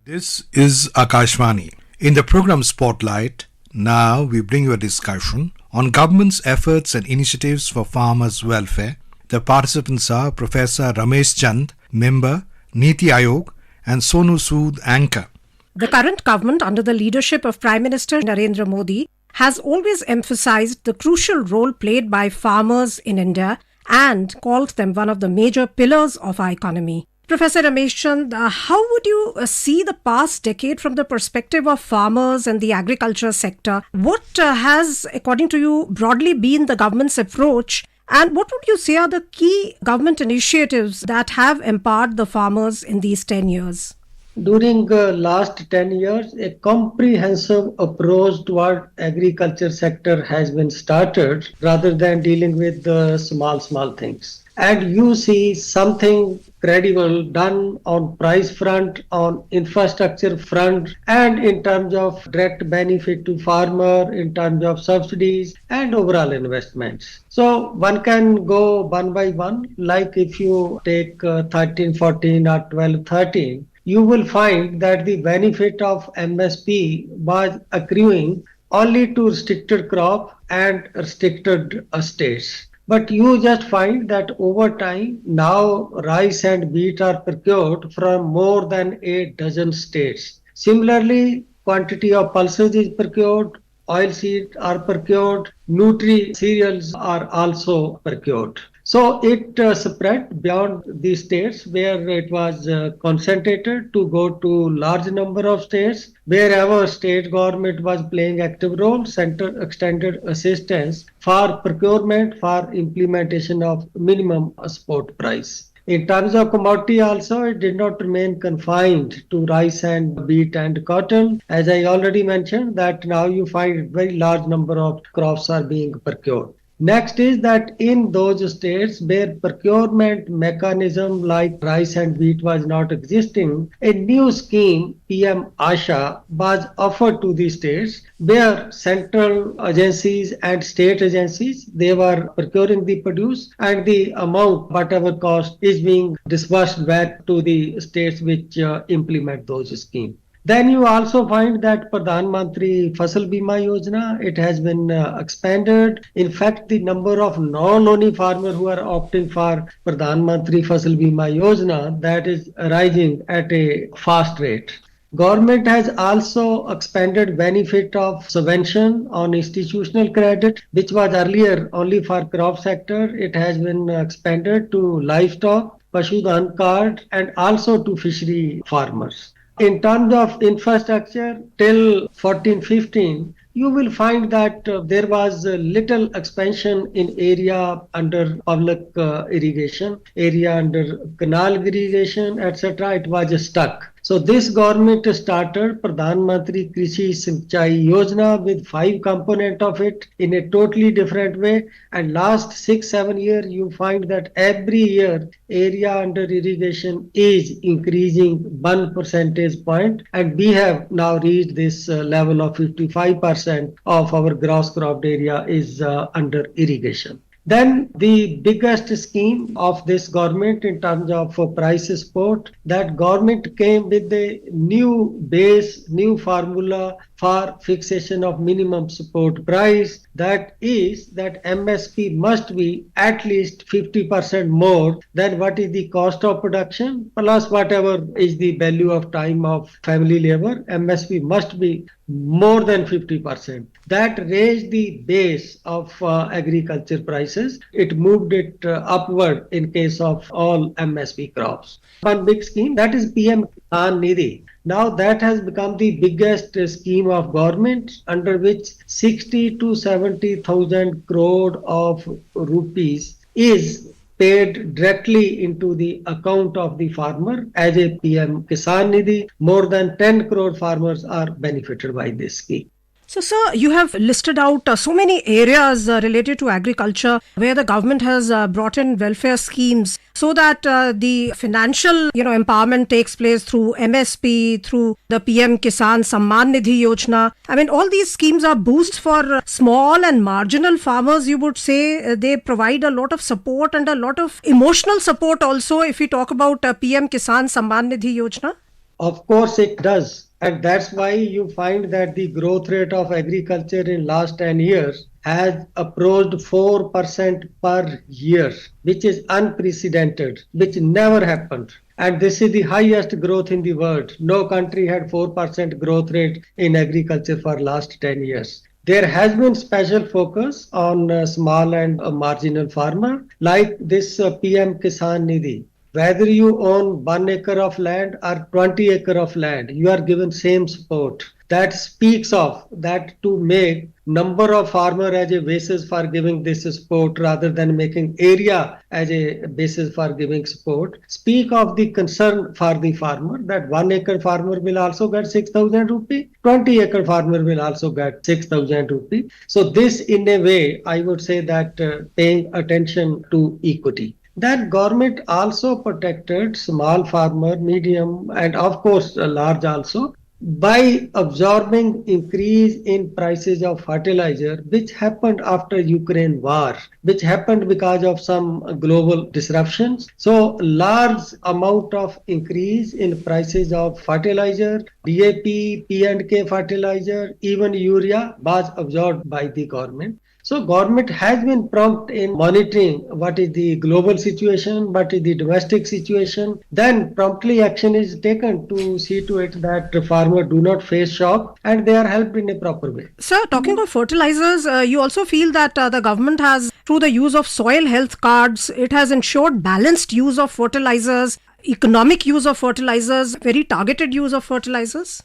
This is Akashvani. In the program Spotlight, now we bring you a discussion on government's efforts and initiatives for farmers' welfare. The participants are Professor Ramesh Chand, member, NITI Aayog, and Sonu Sud, anchor. The current government, under the leadership of Prime Minister Narendra Modi, has always emphasized the crucial role played by farmers in India and called them one of the major pillars of our economy. Professor Ramesh Chand, how would you see the past decade from the perspective of farmers and the agriculture sector? What has, according to you, broadly been the government's approach? And what would you say are the key government initiatives that have empowered the farmers in these 10 years? During the last 10 years, a comprehensive approach toward agriculture sector has been started rather than dealing with the small things. And you see something credible done on price front, on infrastructure front, and in terms of direct benefit to farmer, in terms of subsidies and overall investments. So one can go one by one, like if you take 13, 14 or 12, 13, you will find that the benefit of MSP was accruing only to restricted crop and restricted states. But you just find that over time, now rice and wheat are procured from more than a dozen states. Similarly, quantity of pulses is procured, oilseeds are procured, nutri cereals are also procured. So it spread beyond the states where it was concentrated to go to large number of states. Wherever state government was playing active role, center extended assistance for procurement for implementation of minimum support price. In terms of commodity also, it did not remain confined to rice and wheat and cotton. As I already mentioned, that now you find very large number of crops are being procured. Next is that in those states where procurement mechanism like rice and wheat was not existing, a new scheme, PM Asha, was offered to the states where central agencies and state agencies, they were procuring the produce and the amount, whatever cost, is being disbursed back to the states which implement those schemes. Then you also find that Pradhan Mantri Fasal Bima Yojana, it has been expanded. In fact, the number of non-only farmers who are opting for Pradhan Mantri Fasal Bima Yojana, that is rising at a fast rate. Government has also expanded benefit of subvention on institutional credit, which was earlier only for crop sector. It has been expanded to livestock, Pashudan card, and also to fishery farmers. In terms of infrastructure, till 14-15, you will find that there was little expansion in area under public irrigation, area under canal irrigation, etc. It was stuck. So this government started Pradhan Mantri Krishi Sinchai Yojana with 5 components of it in a totally different way. And last 6-7 years, you find that every year area under irrigation is increasing 1 percentage point. And we have now reached this level of 55% of our gross cropped area is under irrigation. Then the biggest scheme of this government in terms of price support, that government came with a new base, new formula for fixation of minimum support price. That is that MSP must be at least 50% more than what is the cost of production plus whatever is the value of time of family labor. MSP must be more than 50%. That raised the base of agriculture prices. It moved it upward in case of all MSP crops. One big scheme, that is PM NITI. Now that has become the biggest scheme of government under which 60 to 70,000 crore of rupees is paid directly into the account of the farmer as a PM Kisan Nidhi. More than 10 crore farmers are benefited by this scheme. So, sir, you have listed out so many areas related to agriculture where the government has brought in welfare schemes so that the financial, empowerment takes place through MSP, through the PM Kisan Samman Nidhi Yojana. I mean, all these schemes are boosts for small and marginal farmers, you would say. They provide a lot of support and a lot of emotional support also if we talk about PM Kisan Samman Nidhi Yojana. Of course it does. And that's why you find that the growth rate of agriculture in last 10 years has approached 4% per year, which is unprecedented, which never happened. And this is the highest growth in the world. No country had 4% growth rate in agriculture for last 10 years. There has been special focus on small and marginal farmer like this PM Kisan Nidhi. Whether you own 1 acre of land or 20 acre of land, you are given same support. That speaks of that to make number of farmer as a basis for giving this support rather than making area as a basis for giving support. Speak of the concern for the farmer that 1 acre farmer will also get 6,000 rupee, 20 acre farmer will also get 6,000 rupee. So this in a way, I would say that paying attention to equity. That government also protected small farmer, medium, and of course large also by absorbing increase in prices of fertilizer, which happened after Ukraine war, which happened because of some global disruptions. So large amount of increase in prices of fertilizer, DAP, P&K fertilizer, even urea was absorbed by the government. So government has been prompt in monitoring what is the global situation, what is the domestic situation. Then promptly action is taken to see to it that the farmer do not face shock and they are helped in a proper way. Sir, talking of fertilizers, you also feel that the government has, through the use of soil health cards, it has ensured balanced use of fertilizers, economic use of fertilizers, very targeted use of fertilizers?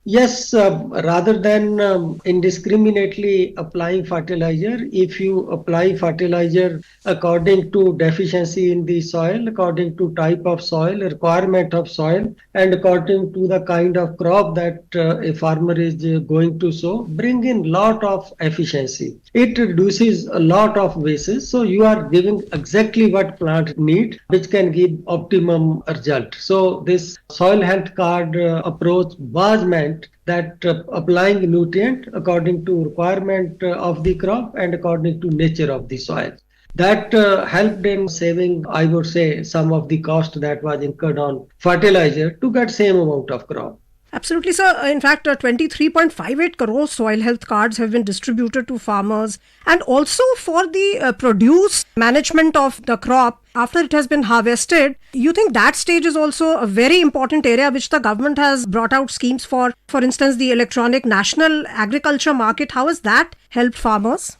Yes, rather than indiscriminately applying fertilizer, if you apply fertilizer according to deficiency in the soil, according to type of soil, requirement of soil, and according to the kind of crop that a farmer is going to sow, bring in lot of efficiency. It reduces a lot of wastes, so you are giving exactly what plant need, which can give optimum result. So this soil health card approach was meant that applying nutrient according to requirement of the crop and according to nature of the soil. That helped in saving, I would say, some of the cost that was incurred on fertilizer to get same amount of crop. Absolutely, sir. In fact, 23.58 crore soil health cards have been distributed to farmers, and also for the produce management of the crop after it has been harvested. You think that stage is also a very important area which the government has brought out schemes for instance, the electronic national agriculture market. How has that helped farmers?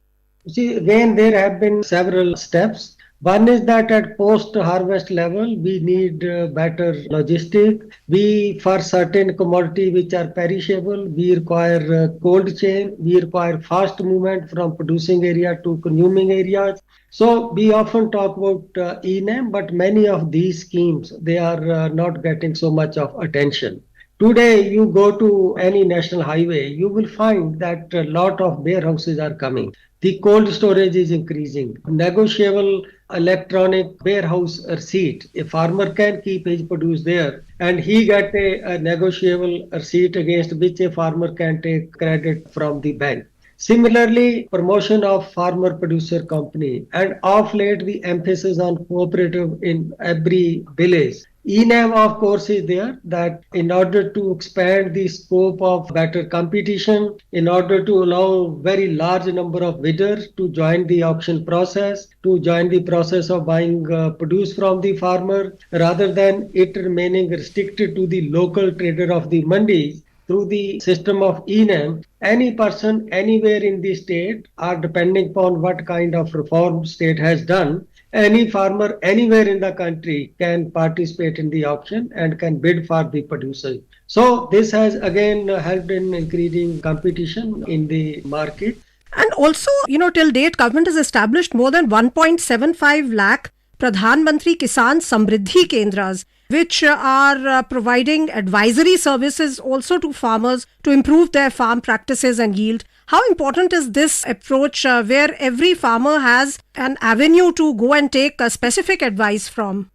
See, again, there have been several steps. One is that at post-harvest level, we need better logistic. We, for certain commodity which are perishable, we require cold chain. We require fast movement from producing area to consuming areas. So we often talk about ENAM, but many of these schemes, they are not getting so much of attention. Today, you go to any national highway, you will find that a lot of warehouses are coming. The cold storage is increasing. Negotiable electronic warehouse receipt. A farmer can keep his produce there and he get a negotiable receipt against which a farmer can take credit from the bank. Similarly, promotion of farmer producer company and of late the emphasis on cooperative in every village. ENAM, of course, is there that in order to expand the scope of better competition, in order to allow very large number of bidders to join the auction process, to join the process of buying produce from the farmer, rather than it remaining restricted to the local trader of the mandis. Through the system of ENAM, any person anywhere in the state, or depending upon what kind of reform state has done, any farmer anywhere in the country can participate in the auction and can bid for the producer. So this has again helped in increasing competition in the market. And also, till date, government has established more than 1.75 lakh Pradhan Mantri Kisan Samriddhi Kendras, which are providing advisory services also to farmers to improve their farm practices and yield. How important is this approach where every farmer has an avenue to go and take a specific advice from?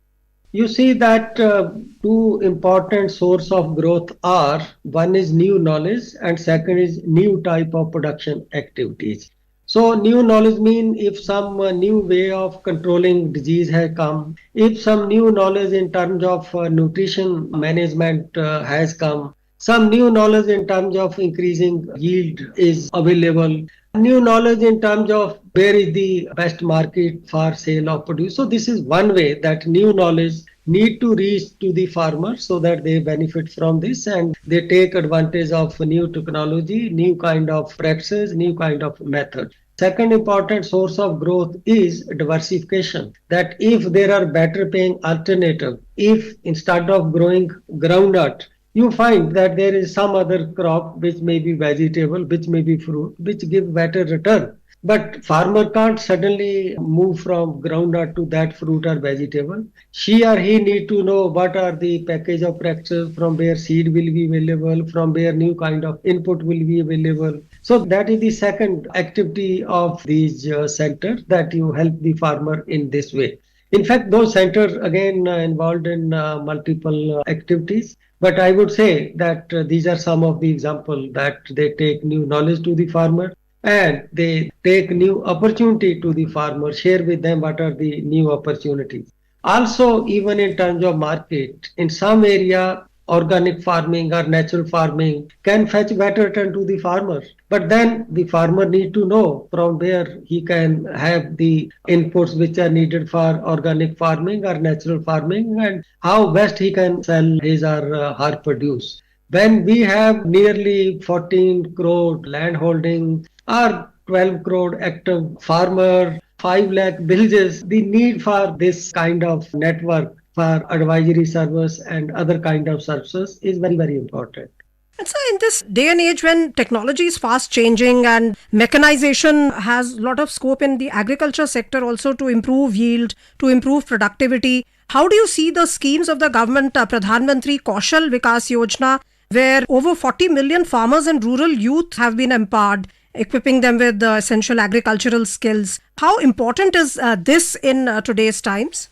You see that two important source of growth are, one is new knowledge and second is new type of production activities. So new knowledge mean if some new way of controlling disease has come, if some new knowledge in terms of nutrition management has come, some new knowledge in terms of increasing yield is available, new knowledge in terms of where is the best market for sale of produce. So this is one way that new knowledge need to reach to the farmer so that they benefit from this and they take advantage of new technology, new kind of practices, new kind of method. Second important source of growth is diversification. That if there are better paying alternative, if instead of growing groundnut, you find that there is some other crop which may be vegetable, which may be fruit, which give better return. But farmer can't suddenly move from groundnut to that fruit or vegetable. She or he need to know what are the package of practices, from where seed will be available, from where new kind of input will be available. So that is the second activity of these centers, that you help the farmer in this way. In fact, those centers again involved in multiple activities. But I would say that these are some of the examples that they take new knowledge to the farmer and they take new opportunity to the farmer, share with them what are the new opportunities. Also, even in terms of market, in some area, organic farming or natural farming can fetch better return to the farmer. But then the farmer need to know from where he can have the inputs which are needed for organic farming or natural farming and how best he can sell his or her produce. When we have nearly 14 crore land holding or 12 crore active farmer, 5 lakh villages, the need for this kind of network for advisory service and other kind of services is very, very important. And so in this day and age when technology is fast changing and mechanization has a lot of scope in the agriculture sector also to improve yield, to improve productivity, how do you see the schemes of the government, Pradhan Mantri Kaushal Vikas Yojana, where over 40 million farmers and rural youth have been empowered, equipping them with the essential agricultural skills? How important is this in today's times?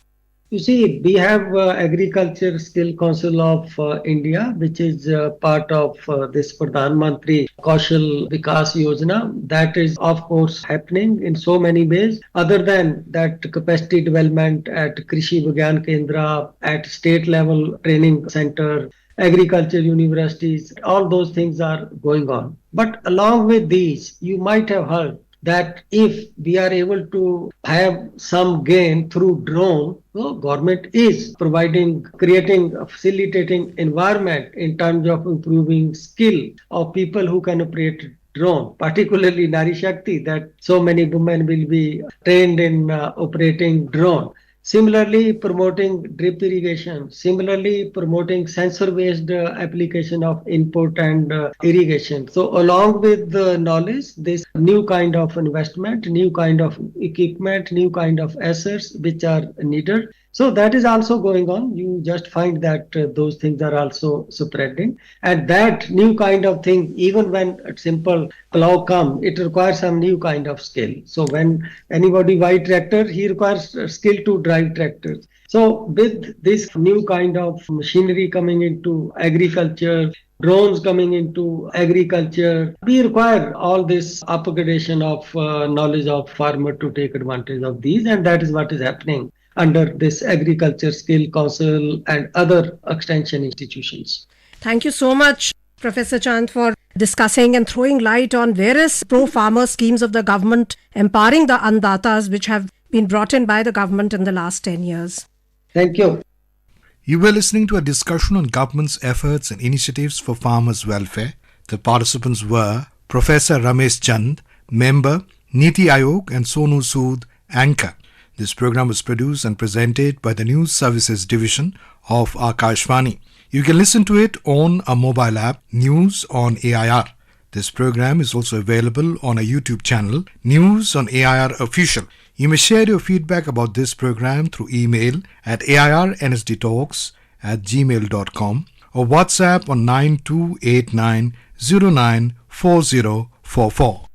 You see, we have Agriculture Skill Council of India, which is part of this Pradhan Mantri Kaushal Vikas Yojana. That is, of course, happening in so many ways. Other than that, capacity development at Krishi Vigyan Kendra, at state level training center, agriculture universities, all those things are going on. But along with these, you might have heard that if we are able to have some gain through drone, so government is providing, creating, facilitating environment in terms of improving skill of people who can operate drone, particularly Nari Shakti, that so many women will be trained in operating drone. Similarly, promoting drip irrigation. Similarly, promoting sensor-based application of input and irrigation. So along with the knowledge, this new kind of investment, new kind of equipment, new kind of assets which are needed. So that is also going on. You just find that those things are also spreading. And that new kind of thing, even when a simple plow comes, it requires some new kind of skill. So when anybody buy tractor, he requires skill to drive tractors. So with this new kind of machinery coming into agriculture, drones coming into agriculture, we require all this upgradation of knowledge of farmer to take advantage of these, and that is what is happening under this Agriculture Skill Council and other extension institutions. Thank you so much, Professor Chand, for discussing and throwing light on various pro-farmer schemes of the government empowering the Andatas which have been brought in by the government in the last 10 years. Thank you. You were listening to a discussion on government's efforts and initiatives for farmers' welfare. The participants were Professor Ramesh Chand, member, NITI Aayog, and Sonu Sud, anchor. This program was produced and presented by the News Services Division of Akashvani. You can listen to it on a mobile app, News on AIR. This program is also available on a YouTube channel, News on AIR Official. You may share your feedback about this program through email at airnsdtalks@gmail.com or WhatsApp on 9289094044.